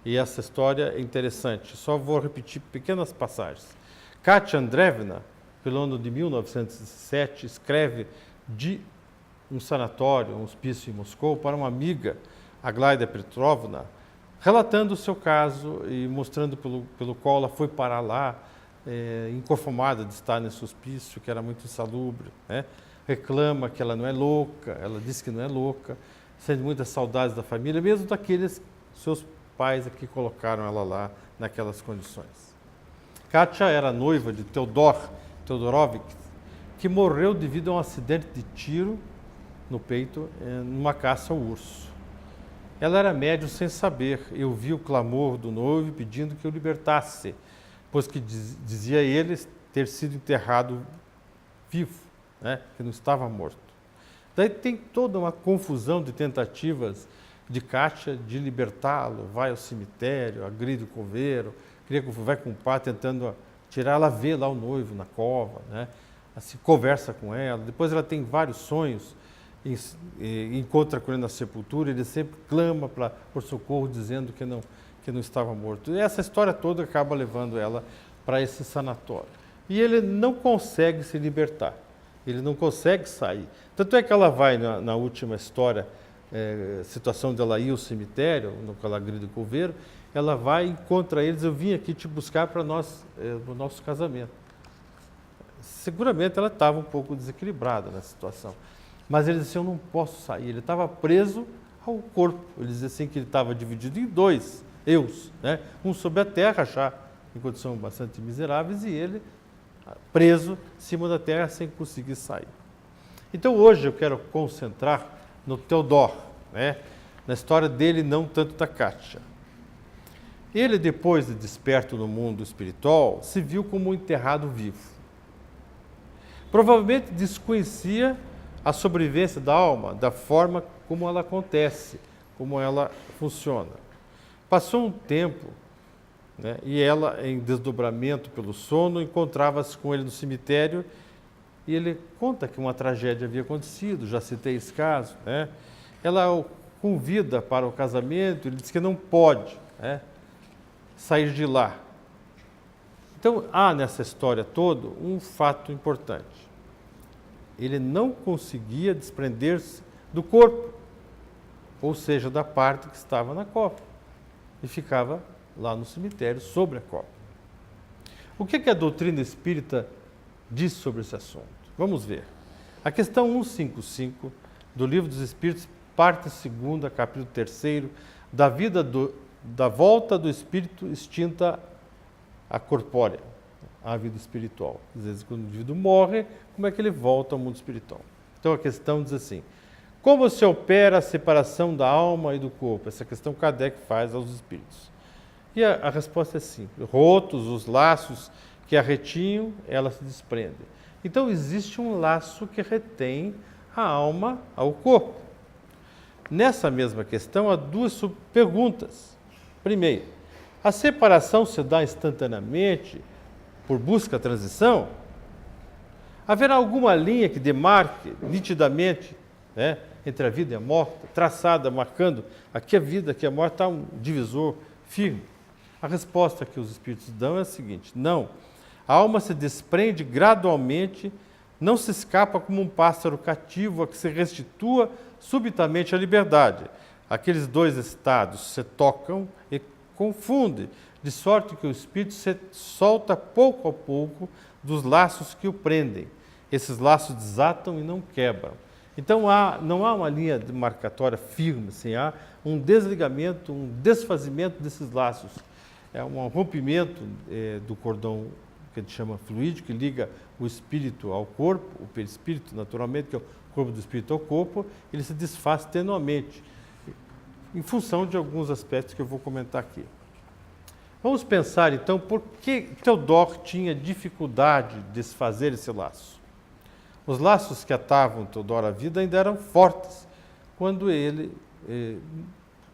E essa história é interessante, só vou repetir pequenas passagens. Katia Andreevna, pelo ano de 1907, escreve de um sanatório, um hospício em Moscou, para uma amiga, Aglaida Petrovna, relatando o seu caso e mostrando pelo qual ela foi parar lá, inconformada de estar nesse hospício, que era muito insalubre, reclama que ela não é louca, ela diz que não é louca, sente muitas saudades da família, mesmo daqueles seus pais que colocaram ela lá naquelas condições. Kátia era noiva de Teodorovich, que morreu devido a um acidente de tiro no peito numa caça ao urso. Ela era médium sem saber. Eu vi o clamor do noivo pedindo que o libertasse, pois que dizia ele ter sido enterrado vivo, né? Que não estava morto. Daí tem toda uma confusão de tentativas de Kátia de libertá-lo, vai ao cemitério, agride o coveiro, vai com o padre tentando tirar, ela vê lá o noivo na cova, né? Assim, conversa com ela, depois ela tem vários sonhos, encontra com ele na sepultura, ele sempre clama por socorro, dizendo que não estava morto. E essa história toda acaba levando ela para esse sanatório. E ele não consegue se libertar, ele não consegue sair. Tanto é que ela vai na última história, situação dela ir ao cemitério, no que ela agride o coveiro, ela vai e encontra eles, eu vim aqui te buscar para nós, o nosso casamento. Seguramente ela estava um pouco desequilibrada nessa situação. Mas ele disse, eu não posso sair. Ele estava preso ao corpo. Ele dizia assim que ele estava dividido em dois eus, né? Um sobre a terra, já em condições bastante miseráveis, e ele preso em cima da terra sem conseguir sair. Então hoje eu quero concentrar no Teodor, né? Na história dele, não tanto da Kátia. Ele, depois de desperto no mundo espiritual, se viu como um enterrado vivo. Provavelmente desconhecia a sobrevivência da alma, da forma como ela acontece, como ela funciona. Passou um tempo, né, e ela, em desdobramento pelo sono, encontrava-se com ele no cemitério e ele conta que uma tragédia havia acontecido, já citei esse caso, né? Ela o convida para o casamento, ele diz que não pode, né, sair de lá. Então, há nessa história toda um fato importante. Ele não conseguia desprender-se do corpo, ou seja, da parte que estava na copa, e ficava lá no cemitério, sobre a copa. O que a doutrina espírita diz sobre esse assunto? Vamos ver. A questão 155 do Livro dos Espíritos, parte 2ª, capítulo 3º, da volta do espírito extinta à corpórea, à vida espiritual. Às vezes, quando o indivíduo morre, como é que ele volta ao mundo espiritual? Então, a questão diz assim, como se opera a separação da alma e do corpo? Essa questão Kardec faz aos espíritos. E a resposta é simples. Rotos os laços que a retinham, ela se desprende. Então, existe um laço que retém a alma ao corpo. Nessa mesma questão, há duas perguntas. Primeiro, a separação se dá instantaneamente por busca da transição? Haverá alguma linha que demarque nitidamente, né, entre a vida e a morte, traçada, marcando aqui a vida, aqui a morte, está um divisor firme? A resposta que os espíritos dão é a seguinte: não. A alma se desprende gradualmente, não se escapa como um pássaro cativo a que se restitua subitamente a liberdade. Aqueles dois estados se tocam e confundem, de sorte que o espírito se solta pouco a pouco dos laços que o prendem. Esses laços desatam e não quebram. Então não há uma linha demarcatória firme, assim, há um desligamento, um desfazimento desses laços. É um rompimento do cordão que a gente chama fluídico, que liga o espírito ao corpo, o perispírito, naturalmente, que é o corpo do espírito ao corpo, ele se desfaz tenuamente, em função de alguns aspectos que eu vou comentar aqui. Vamos pensar, então, por que Teodor tinha dificuldade de desfazer esse laço. Os laços que atavam Teodor à vida ainda eram fortes quando ele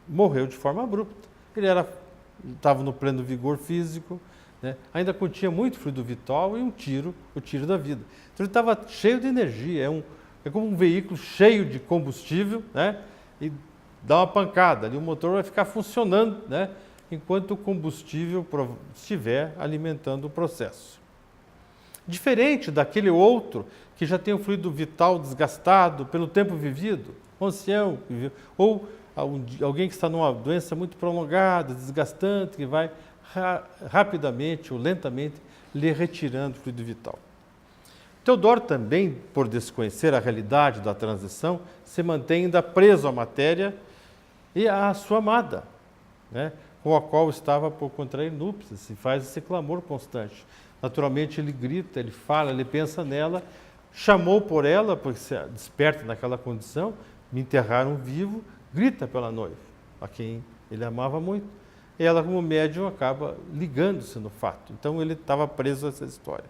morreu de forma abrupta. Ele estava no pleno vigor físico, né? Ainda continha muito fluido vital e o tiro da vida. Então ele estava cheio de energia, é como um veículo cheio de combustível, né? E dá uma pancada, ali o motor vai ficar funcionando, né? Enquanto o combustível estiver alimentando o processo. Diferente daquele outro que já tem o fluido vital desgastado pelo tempo vivido, um ancião, ou alguém que está numa doença muito prolongada, desgastante, que vai rapidamente ou lentamente lhe retirando o fluido vital. Teodor também, por desconhecer a realidade da transição, se mantém ainda preso à matéria e à sua amada, né? com a qual estava por contrair núpcias, e faz esse clamor constante. Naturalmente ele grita, ele fala, ele pensa nela, chamou por ela, porque se desperta naquela condição, me enterraram vivo, grita pela noiva, a quem ele amava muito. E ela, como médium, acaba ligando-se no fato. Então ele estava preso a essa história.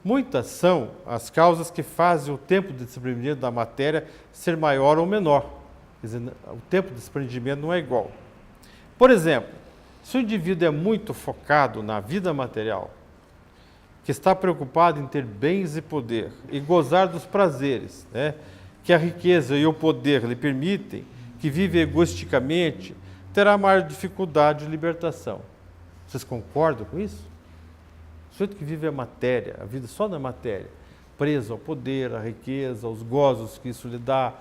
Muitas são as causas que fazem o tempo de desprendimento da matéria ser maior ou menor. Quer dizer, o tempo de desprendimento não é igual. Por exemplo, se o indivíduo é muito focado na vida material, que está preocupado em ter bens e poder e gozar dos prazeres, né, que a riqueza e o poder lhe permitem, que vive egoisticamente, terá maior dificuldade de libertação. Vocês concordam com isso? O sujeito que vive a matéria, a vida só na matéria, preso ao poder, à riqueza, aos gozos que isso lhe dá,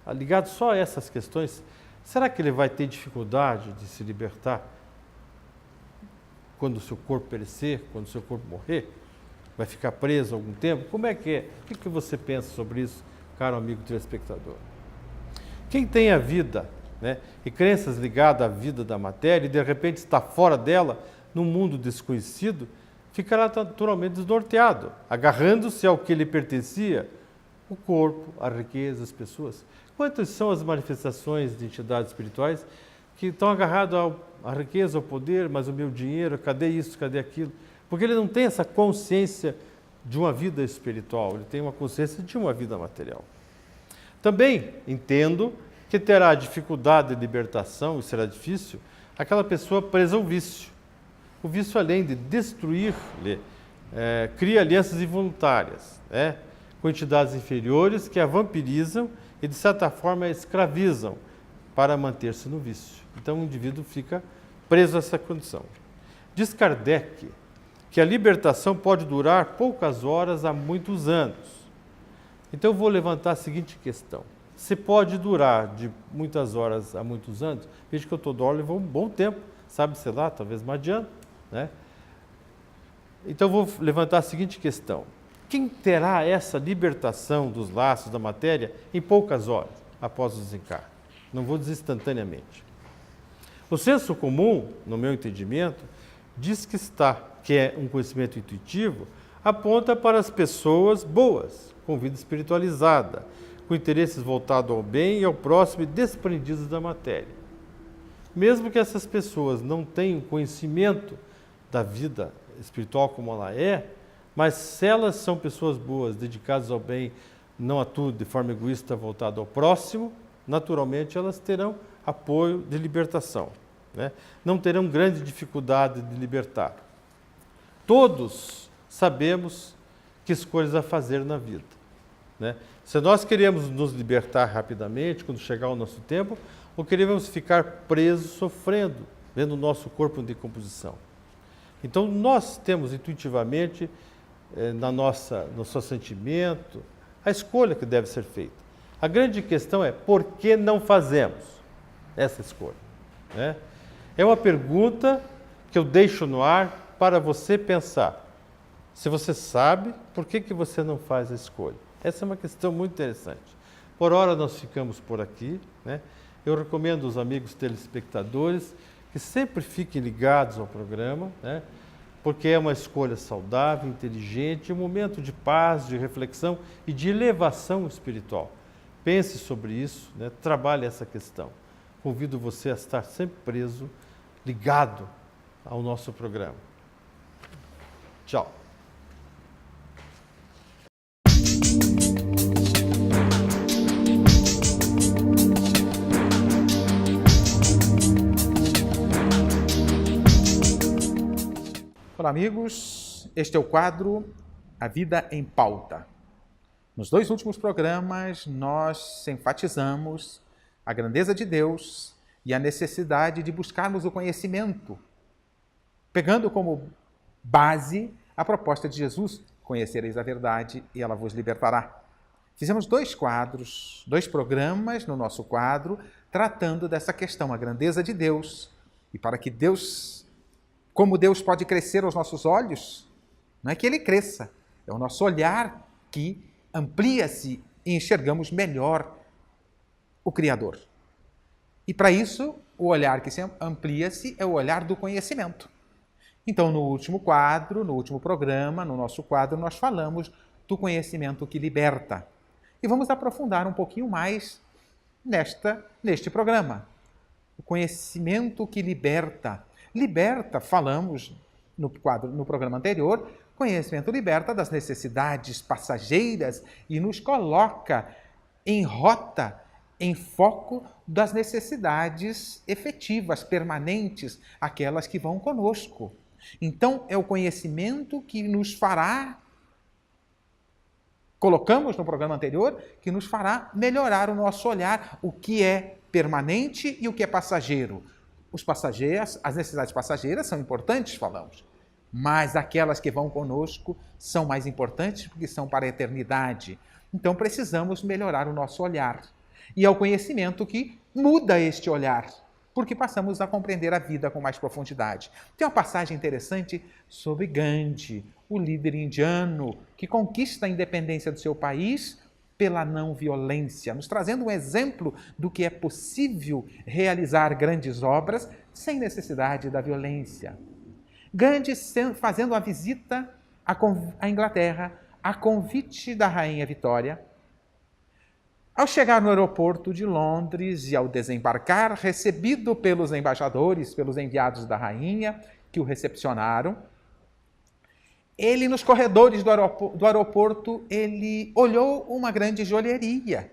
ligado só a essas questões, será que ele vai ter dificuldade de se libertar quando o seu corpo perecer, quando o seu corpo morrer? Vai ficar preso algum tempo? Como é que é? O que você pensa sobre isso, caro amigo telespectador? Quem tem a vida, né, e crenças ligadas à vida da matéria e de repente está fora dela, num mundo desconhecido, ficará naturalmente desnorteado, agarrando-se ao que lhe pertencia, o corpo, a riqueza, as pessoas. Quantas são as manifestações de entidades espirituais que estão agarradas à riqueza, ao poder, mas o meu dinheiro, cadê isso, cadê aquilo? Porque ele não tem essa consciência de uma vida espiritual, ele tem uma consciência de uma vida material. Também entendo que terá dificuldade de libertação, e será difícil, aquela pessoa presa ao vício. O vício, além de destruir-lhe, cria alianças involuntárias, com entidades inferiores que a vampirizam e, de certa forma, a escravizam para manter-se no vício. Então, o indivíduo fica preso a essa condição. Diz Kardec que a libertação pode durar poucas horas a muitos anos. Então eu vou levantar a seguinte questão. Se pode durar de muitas horas a muitos anos, veja que o Teodoro levou um bom tempo, sabe, sei lá, talvez mais de ano, né? Então eu vou levantar a seguinte questão. Quem terá essa libertação dos laços da matéria em poucas horas após o desencarne? Não vou dizer instantaneamente. O senso comum, no meu entendimento, diz que é um conhecimento intuitivo, aponta para as pessoas boas, com vida espiritualizada, com interesses voltados ao bem e ao próximo e desprendidos da matéria. Mesmo que essas pessoas não tenham conhecimento da vida espiritual como ela é, mas se elas são pessoas boas, dedicadas ao bem, não a tudo de forma egoísta voltada ao próximo, naturalmente elas terão apoio de libertação, né? Não terão grande dificuldade de libertar. Todos sabemos que escolhas a fazer na vida, né? Se nós queremos nos libertar rapidamente, quando chegar o nosso tempo, ou queremos ficar presos, sofrendo, vendo o nosso corpo em decomposição. Então, nós temos intuitivamente, no nosso sentimento, a escolha que deve ser feita. A grande questão é, por que não fazemos essa escolha, né? É uma pergunta que eu deixo no ar para você pensar. Se você sabe, por que você não faz a escolha? Essa é uma questão muito interessante. Por hora nós ficamos por aqui, né? Eu recomendo aos amigos telespectadores que sempre fiquem ligados ao programa, né? Porque é uma escolha saudável, inteligente, um momento de paz, de reflexão e de elevação espiritual. Pense sobre isso, né? Trabalhe essa questão. Convido você a estar sempre preso, ligado ao nosso programa. Tchau. Olá, amigos. Este é o quadro A Vida em Pauta. Nos dois últimos programas, nós enfatizamos a grandeza de Deus e a necessidade de buscarmos o conhecimento, pegando como base a proposta de Jesus: conhecereis a verdade e ela vos libertará. Fizemos dois programas no nosso quadro, tratando dessa questão, a grandeza de Deus, e para que Deus, como Deus pode crescer aos nossos olhos, não é que Ele cresça, é o nosso olhar que amplia-se e enxergamos melhor o Criador. E para isso, o olhar que se amplia-se é o olhar do conhecimento. Então, no último quadro, no último programa, no nosso quadro, nós falamos do conhecimento que liberta. E vamos aprofundar um pouquinho mais neste programa. O conhecimento que liberta. Liberta, falamos no programa anterior, conhecimento liberta das necessidades passageiras e nos coloca em rota, em foco das necessidades efetivas, permanentes, aquelas que vão conosco. Então, é o conhecimento que nos fará, colocamos no programa anterior, que nos fará melhorar o nosso olhar, o que é permanente e o que é passageiro. As necessidades passageiras são importantes, falamos, mas aquelas que vão conosco são mais importantes porque são para a eternidade. Então, precisamos melhorar o nosso olhar. E é o conhecimento que muda este olhar, porque passamos a compreender a vida com mais profundidade. Tem uma passagem interessante sobre Gandhi, o líder indiano que conquista a independência do seu país pela não violência, nos trazendo um exemplo do que é possível realizar grandes obras sem necessidade da violência. Gandhi fazendo a visita à Inglaterra a convite da rainha Vitória. Ao chegar no aeroporto de Londres e ao desembarcar, recebido pelos embaixadores, pelos enviados da rainha, que o recepcionaram, ele, nos corredores do aeroporto, ele olhou uma grande joalheria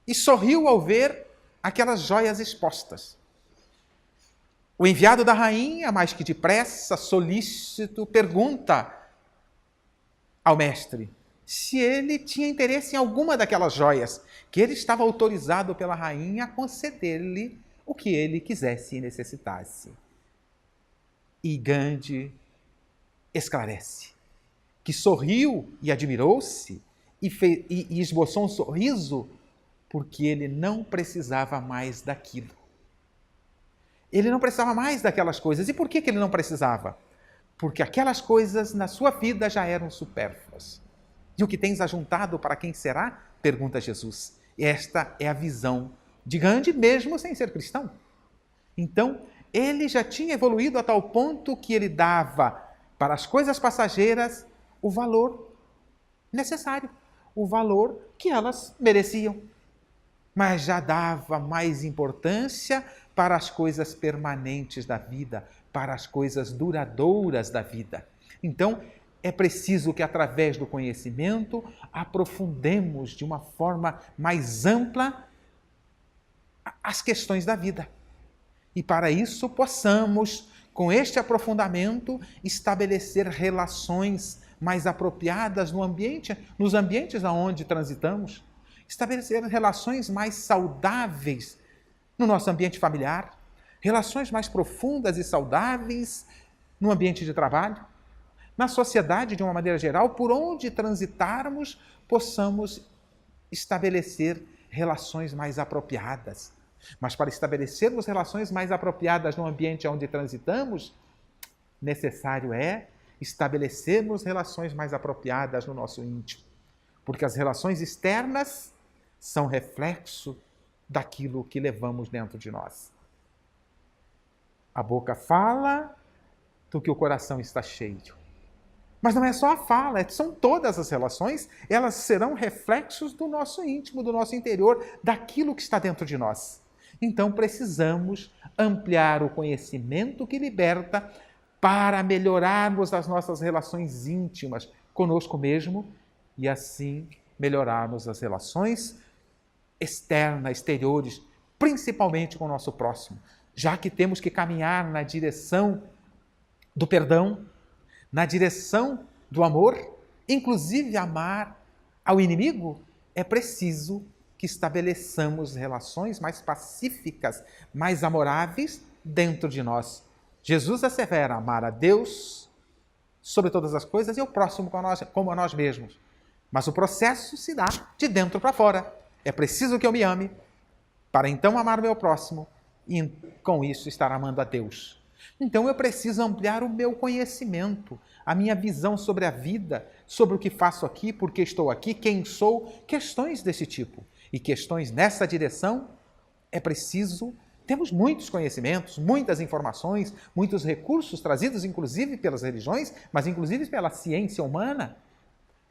e sorriu ao ver aquelas joias expostas. O enviado da rainha, mais que depressa, solícito, pergunta ao mestre se ele tinha interesse em alguma daquelas joias, que ele estava autorizado pela rainha a conceder-lhe o que ele quisesse e necessitasse. E Gandhi esclarece que sorriu e admirou-se e esboçou um sorriso porque ele não precisava mais daquilo. Ele não precisava mais daquelas coisas. E por que ele não precisava? Porque aquelas coisas na sua vida já eram supérfluas. E o que tens ajuntado para quem será? Pergunta Jesus. Esta é a visão de Gandhi, mesmo sem ser cristão. Então, ele já tinha evoluído a tal ponto que ele dava para as coisas passageiras o valor necessário, o valor que elas mereciam. Mas já dava mais importância para as coisas permanentes da vida, para as coisas duradouras da vida. Então, é preciso que, através do conhecimento, aprofundemos de uma forma mais ampla as questões da vida. E, para isso, possamos, com este aprofundamento, estabelecer relações mais apropriadas nos ambientes onde transitamos, estabelecer relações mais saudáveis no nosso ambiente familiar, relações mais profundas e saudáveis no ambiente de trabalho, na sociedade de uma maneira geral, por onde transitarmos, possamos estabelecer relações mais apropriadas. Mas para estabelecermos relações mais apropriadas no ambiente onde transitamos, necessário é estabelecermos relações mais apropriadas no nosso íntimo. Porque as relações externas são reflexo daquilo que levamos dentro de nós. A boca fala do que o coração está cheio. Mas não é só a fala, são todas as relações, elas serão reflexos do nosso íntimo, do nosso interior, daquilo que está dentro de nós. Então precisamos ampliar o conhecimento que liberta para melhorarmos as nossas relações íntimas conosco mesmo e assim melhorarmos as relações exteriores, principalmente com o nosso próximo, já que temos que caminhar na direção do perdão, na direção do amor, inclusive amar ao inimigo, é preciso que estabeleçamos relações mais pacíficas, mais amoráveis dentro de nós. Jesus assevera amar a Deus sobre todas as coisas e o próximo como a nós mesmos. Mas o processo se dá de dentro para fora. É preciso que eu me ame para então amar o meu próximo e com isso estar amando a Deus. Então eu preciso ampliar o meu conhecimento, a minha visão sobre a vida, sobre o que faço aqui, por que estou aqui, quem sou, questões desse tipo. E questões nessa direção é preciso Temos muitos conhecimentos, muitas informações, muitos recursos trazidos inclusive pelas religiões, mas inclusive pela ciência humana,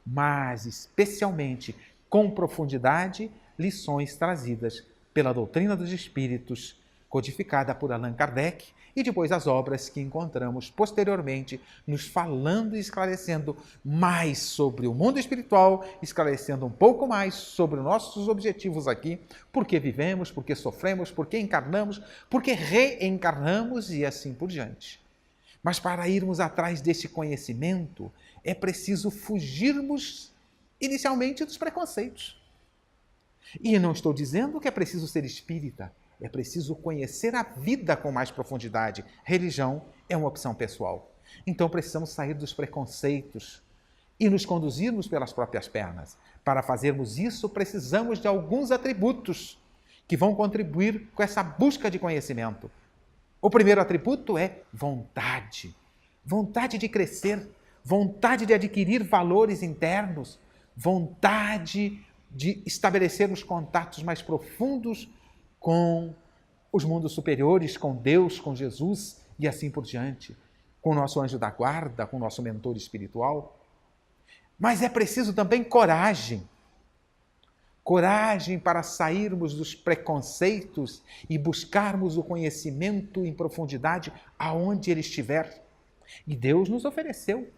mas especialmente com profundidade, lições trazidas pela doutrina dos espíritos, codificada por Allan Kardec, e depois as obras que encontramos posteriormente, nos falando e esclarecendo mais sobre o mundo espiritual, esclarecendo um pouco mais sobre os nossos objetivos aqui, por que vivemos, por que sofremos, por que encarnamos, por que reencarnamos e assim por diante. Mas para irmos atrás desse conhecimento, é preciso fugirmos inicialmente dos preconceitos. E não estou dizendo que é preciso ser espírita, é preciso conhecer a vida com mais profundidade. Religião é uma opção pessoal. Então precisamos sair dos preconceitos e nos conduzirmos pelas próprias pernas. Para fazermos isso, precisamos de alguns atributos que vão contribuir com essa busca de conhecimento. O primeiro atributo é vontade. Vontade de crescer, vontade de adquirir valores internos, vontade de estabelecermos contatos mais profundos com os mundos superiores, com Deus, com Jesus e assim por diante, com o nosso anjo da guarda, com o nosso mentor espiritual. Mas é preciso também coragem. Coragem para sairmos dos preconceitos e buscarmos o conhecimento em profundidade aonde ele estiver. E Deus nos ofereceu,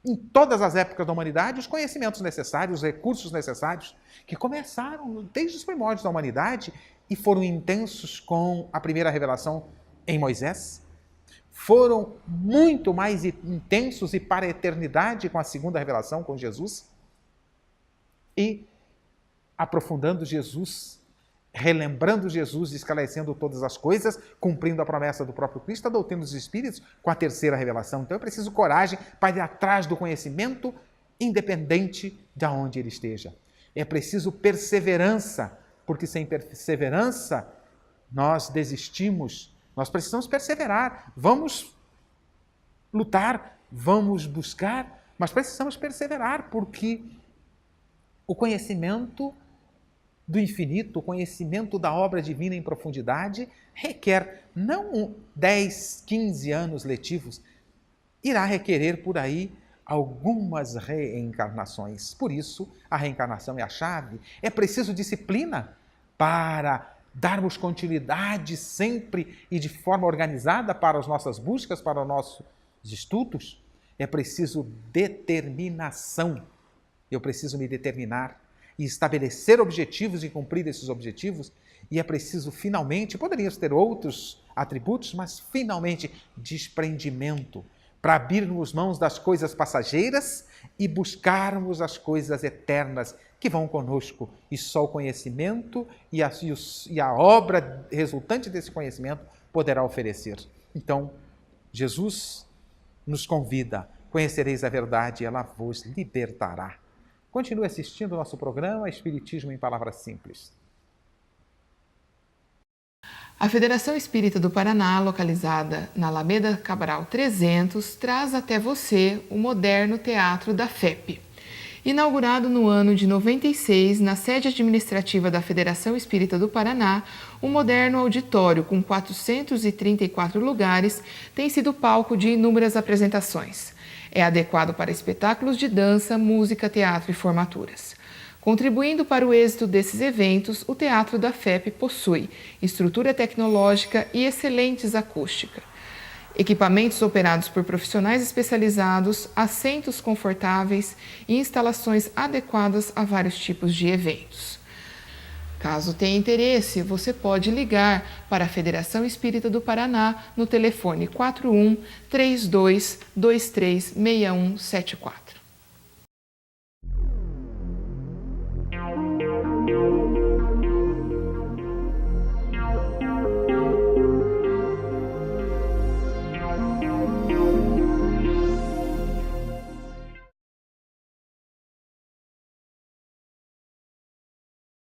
em todas as épocas da humanidade, os conhecimentos necessários, os recursos necessários, que começaram desde os primórdios da humanidade e foram intensos com a primeira revelação em Moisés, foram muito mais intensos e para a eternidade com a segunda revelação com Jesus, e aprofundando Jesus, relembrando Jesus, esclarecendo todas as coisas, cumprindo a promessa do próprio Cristo, a doutrina dos Espíritos, com a terceira revelação. Então é preciso coragem para ir atrás do conhecimento, independente de onde ele esteja. É preciso perseverança, porque sem perseverança nós desistimos. Nós precisamos perseverar, vamos lutar, vamos buscar, mas precisamos perseverar, porque o conhecimento do infinito, o conhecimento da obra divina em profundidade, requer não 10, 15 anos letivos, irá requerer por aí algumas reencarnações. Por isso, a reencarnação é a chave. É preciso disciplina para darmos continuidade sempre e de forma organizada para as nossas buscas, para os nossos estudos. É preciso determinação. Eu preciso me determinar e estabelecer objetivos e cumprir esses objetivos, e é preciso finalmente, poderíamos ter outros atributos, mas finalmente desprendimento, para abrirmos mãos das coisas passageiras e buscarmos as coisas eternas que vão conosco, e só o conhecimento e a obra resultante desse conhecimento poderá oferecer. Então, Jesus nos convida, conhecereis a verdade e ela vos libertará. Continue assistindo o nosso programa Espiritismo em Palavras Simples. A Federação Espírita do Paraná, localizada na Alameda Cabral 300, traz até você o moderno Teatro da FEP. Inaugurado no ano de 96, na sede administrativa da Federação Espírita do Paraná, o moderno auditório com 434 lugares tem sido palco de inúmeras apresentações. É adequado para espetáculos de dança, música, teatro e formaturas. Contribuindo para o êxito desses eventos, o Teatro da FEP possui estrutura tecnológica e excelentes acústica, equipamentos operados por profissionais especializados, assentos confortáveis e instalações adequadas a vários tipos de eventos. Caso tenha interesse, você pode ligar para a Federação Espírita do Paraná no telefone 41 32 23 6174.